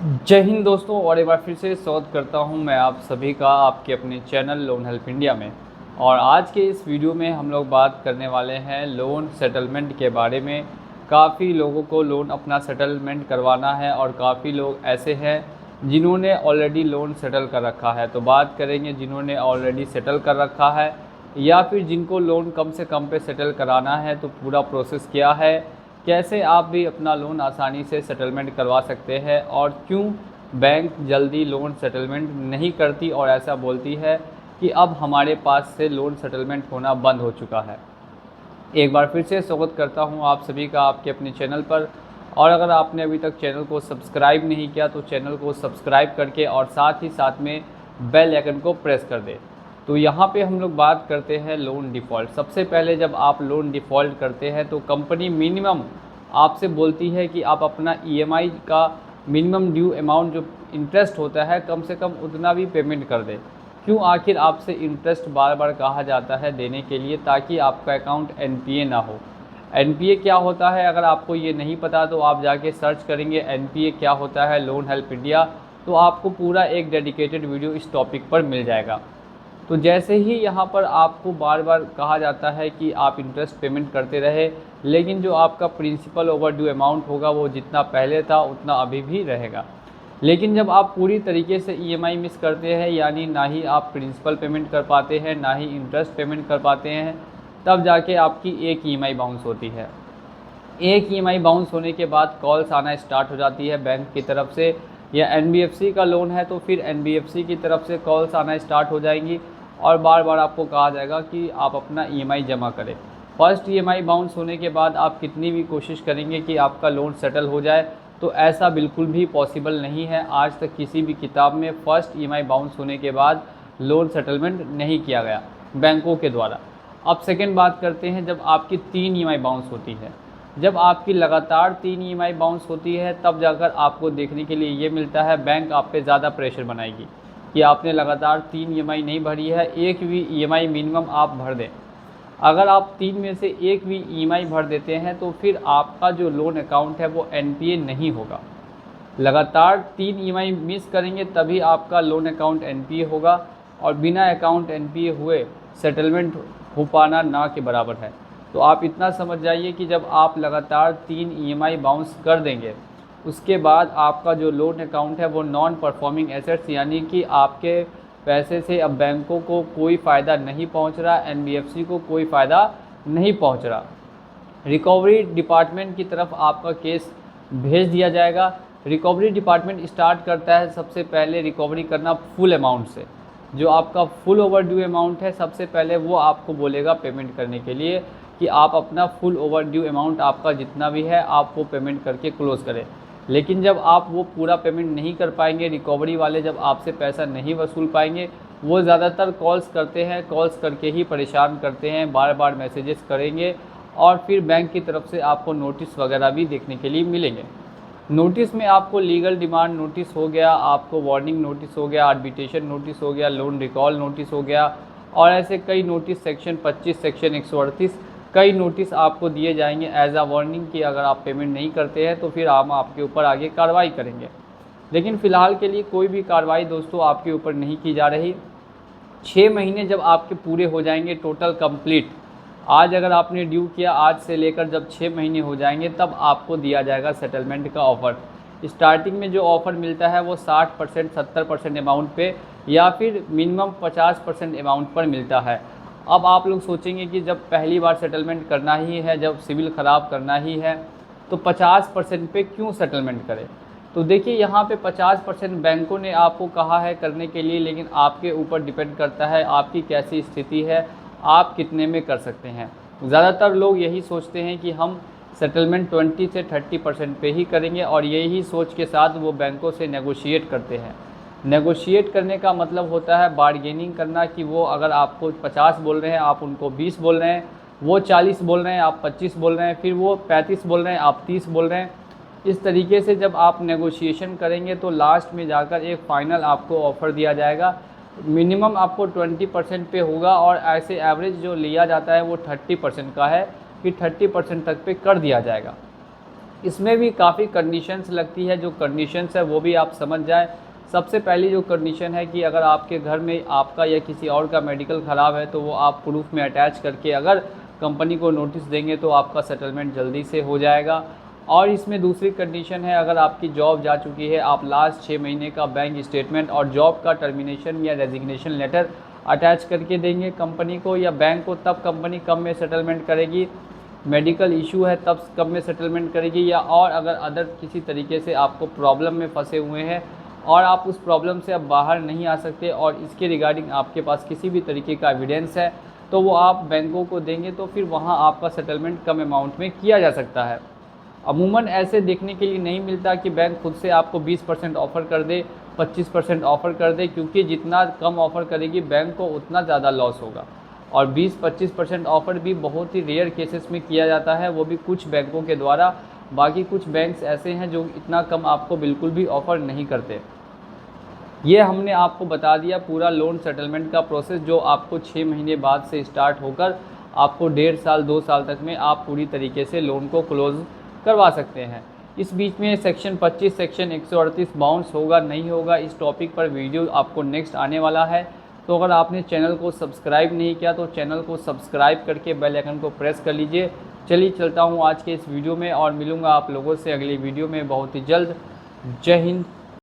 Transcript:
जय हिंद दोस्तों, और एक बार फिर से स्वागत करता हूं मैं आप सभी का आपके अपने चैनल लोन हेल्प इंडिया में। और आज के इस वीडियो में हम लोग बात करने वाले हैं लोन सेटलमेंट के बारे में। काफ़ी लोगों को लोन अपना सेटलमेंट करवाना है और काफ़ी लोग ऐसे हैं जिन्होंने ऑलरेडी लोन सेटल कर रखा है। तो बात करेंगे जिन्होंने ऑलरेडी सेटल कर रखा है या फिर जिनको लोन कम से कम पे सेटल कराना है, तो पूरा प्रोसेस क्या है, कैसे आप भी अपना लोन आसानी से सेटलमेंट करवा सकते हैं और क्यों बैंक जल्दी लोन सेटलमेंट नहीं करती और ऐसा बोलती है कि अब हमारे पास से लोन सेटलमेंट होना बंद हो चुका है। एक बार फिर से स्वागत करता हूं आप सभी का आपके अपने चैनल पर। और अगर आपने अभी तक चैनल को सब्सक्राइब नहीं किया तो चैनल को सब्सक्राइब करके और साथ ही साथ में बेल आइकन को प्रेस कर दें। तो यहाँ पे हम लोग बात करते हैं लोन डिफ़ॉल्ट। सबसे पहले जब आप लोन डिफ़ॉल्ट करते हैं तो कंपनी मिनिमम आपसे बोलती है कि आप अपना ईएमआई का मिनिमम ड्यू अमाउंट जो इंटरेस्ट होता है कम से कम उतना भी पेमेंट कर दें। क्यों आखिर आपसे इंटरेस्ट बार बार कहा जाता है देने के लिए? ताकि आपका अकाउंट एनपीए ना हो। एनपीए क्या होता है, अगर आपको ये नहीं पता तो आप जाके सर्च करेंगे एनपीए क्या होता है लोन हेल्प इंडिया, तो आपको पूरा एक डेडिकेटेड वीडियो इस टॉपिक पर मिल जाएगा। तो जैसे ही यहाँ पर आपको बार बार कहा जाता है कि आप इंटरेस्ट पेमेंट करते रहे, लेकिन जो आपका प्रिंसिपल ओवर ड्यू अमाउंट होगा वो जितना पहले था उतना अभी भी रहेगा। लेकिन जब आप पूरी तरीके से ईएमआई मिस करते हैं, यानी ना ही आप प्रिंसिपल पेमेंट कर पाते हैं ना ही इंटरेस्ट पेमेंट कर पाते हैं, तब जाके आपकी एक ईएमआई बाउंस होती है। एक ईएमआई बाउंस होने के बाद कॉल्स आना स्टार्ट हो जाती है बैंक की तरफ से, या एनबीएफसी का लोन है तो फिर एनबीएफसी की तरफ से कॉल्स आना स्टार्ट हो जाएंगी और बार बार आपको कहा जाएगा कि आप अपना ईएमआई जमा करें। फर्स्ट ईएमआई बाउंस होने के बाद आप कितनी भी कोशिश करेंगे कि आपका लोन सेटल हो जाए, तो ऐसा बिल्कुल भी पॉसिबल नहीं है। आज तक किसी भी किताब में फर्स्ट ईएमआई बाउंस होने के बाद लोन सेटलमेंट नहीं किया गया बैंकों के द्वारा। अब सेकेंड बात करते हैं, जब आपकी 3 ईएमआई बाउंस होती है। जब आपकी लगातार 3 ईएमआई बाउंस होती है तब जाकर आपको देखने के लिए ये मिलता है बैंक आप पे ज़्यादा प्रेशर बनाएगी कि आपने लगातार 3 ईएमआई नहीं भरी है, एक भी ईएमआई मिनिमम आप भर दें। अगर आप 3 में से एक भी ईएमआई भर देते हैं तो फिर आपका जो लोन अकाउंट है वो एनपीए नहीं होगा। लगातार 3 ईएमआई मिस करेंगे तभी आपका लोन अकाउंट एनपीए होगा, और बिना अकाउंट एनपीए हुए सेटलमेंट हो पाना ना के बराबर है। तो आप इतना समझ जाइए कि जब आप लगातार 3 ईएमआई बाउंस कर देंगे उसके बाद आपका जो लोन अकाउंट है वो नॉन परफॉर्मिंग एसेट्स, यानी कि आपके पैसे से अब बैंकों को कोई फ़ायदा नहीं पहुंच रहा, एनबीएफसी को कोई फ़ायदा नहीं पहुंच रहा। रिकवरी डिपार्टमेंट की तरफ आपका केस भेज दिया जाएगा। रिकवरी डिपार्टमेंट स्टार्ट करता है सबसे पहले रिकवरी करना फुल अमाउंट से। जो आपका फुल ओवर ड्यू अमाउंट है सबसे पहले वो आपको बोलेगा पेमेंट करने के लिए कि आप अपना फुल ओवर ड्यू अमाउंट आपका जितना भी है आप वो पेमेंट करके क्लोज़ करें। लेकिन जब आप वो पूरा पेमेंट नहीं कर पाएंगे, रिकवरी वाले जब आपसे पैसा नहीं वसूल पाएंगे, वो ज़्यादातर कॉल्स करते हैं, कॉल्स करके ही परेशान करते हैं, बार बार मैसेजेस करेंगे और फिर बैंक की तरफ से आपको नोटिस वगैरह भी देखने के लिए मिलेंगे। नोटिस में आपको लीगल डिमांड नोटिस हो गया, आपको वार्निंग नोटिस हो गया, आर्बिट्रेशन नोटिस हो गया, लोन रिकॉल नोटिस हो गया, और ऐसे कई नोटिस सेक्शन 25 सेक्शन 138 कई नोटिस आपको दिए जाएंगे एज आ वार्निंग कि अगर आप पेमेंट नहीं करते हैं तो फिर हम आपके ऊपर आगे कार्रवाई करेंगे। लेकिन फ़िलहाल के लिए कोई भी कार्रवाई दोस्तों आपके ऊपर नहीं की जा रही। 6 महीने जब आपके पूरे हो जाएंगे टोटल कंप्लीट, आज अगर आपने ड्यू किया, आज से लेकर जब 6 महीने हो जाएंगे तब आपको दिया जाएगा सेटलमेंट का ऑफ़र। स्टार्टिंग में जो ऑफ़र मिलता है वो 60% 70% अमाउंट पे या फिर मिनिमम 50% अमाउंट पर मिलता है। अब आप लोग सोचेंगे कि जब पहली बार सेटलमेंट करना ही है, जब सिविल ख़राब करना ही है, तो 50% पे क्यों सेटलमेंट करें? तो देखिए यहाँ पे 50% बैंकों ने आपको कहा है करने के लिए, लेकिन आपके ऊपर डिपेंड करता है आपकी कैसी स्थिति है, आप कितने में कर सकते हैं। ज़्यादातर लोग यही सोचते हैं कि हम सेटलमेंट 20 से 30% पे ही करेंगे, और यही सोच के साथ वो बैंकों से नेगोशिएट करते हैं। नेगोशिएट करने का मतलब होता है बार्गेनिंग करना, कि वो अगर आपको 50 बोल रहे हैं आप उनको 20 बोल रहे हैं, वो 40 बोल रहे हैं आप 25 बोल रहे हैं, फिर वो 35 बोल रहे हैं आप 30 बोल रहे हैं। इस तरीके से जब आप नेगोशिएशन करेंगे तो लास्ट में जाकर एक फ़ाइनल आपको ऑफ़र दिया जाएगा। मिनिमम आपको 20% पे होगा, और ऐसे एवरेज जो लिया जाता है वो 30% का है कि 30% तक पे कर दिया जाएगा। इसमें भी काफ़ी कंडीशंस लगती है, जो कंडीशंस है वो भी आप समझ जाएं। सबसे पहली जो कंडीशन है कि अगर आपके घर में आपका या किसी और का मेडिकल ख़राब है तो वो आप प्रूफ में अटैच करके अगर कंपनी को नोटिस देंगे तो आपका सेटलमेंट जल्दी से हो जाएगा। और इसमें दूसरी कंडीशन है, अगर आपकी जॉब जा चुकी है, आप लास्ट 6 महीने का बैंक स्टेटमेंट और जॉब का टर्मिनेशन या रेजिग्नेशन लेटर अटैच करके देंगे कंपनी को या बैंक को, तब कंपनी कब में सेटलमेंट करेगी। मेडिकल इशू है तब कब में सेटलमेंट करेगी, या और अगर अदर किसी तरीके से आपको प्रॉब्लम में फंसे हुए हैं और आप उस प्रॉब्लम से अब बाहर नहीं आ सकते और इसके रिगार्डिंग आपके पास किसी भी तरीके का एविडेंस है तो वो आप बैंकों को देंगे, तो फिर वहाँ आपका सेटलमेंट कम अमाउंट में किया जा सकता है। अमूमन ऐसे देखने के लिए नहीं मिलता कि बैंक खुद से आपको 20% ऑफ़र कर दे, 25% ऑफ़र कर दे, क्योंकि जितना कम ऑफ़र करेगी बैंक को उतना ज़्यादा लॉस होगा। और 20-25% ऑफ़र भी बहुत ही रेयर केसेस में किया जाता है, वो भी कुछ बैंकों के द्वारा। बाकी कुछ बैंक्स ऐसे हैं जो इतना कम आपको बिल्कुल भी ऑफ़र नहीं करते। ये हमने आपको बता दिया पूरा लोन सेटलमेंट का प्रोसेस, जो आपको 6 महीने बाद से स्टार्ट होकर आपको 1.5 साल 2 साल तक में आप पूरी तरीके से लोन को क्लोज़ करवा सकते हैं। इस बीच में सेक्शन 25 सेक्शन 138 बाउंस होगा नहीं होगा, इस टॉपिक पर वीडियो आपको नेक्स्ट आने वाला है। तो अगर आपने चैनल को सब्सक्राइब नहीं किया तो चैनल को सब्सक्राइब करके बेल आइकन को प्रेस कर लीजिए। चलिए चलता हूँ आज के इस वीडियो में और मिलूँगा आप लोगों से अगली वीडियो में बहुत ही जल्द। जय हिंद,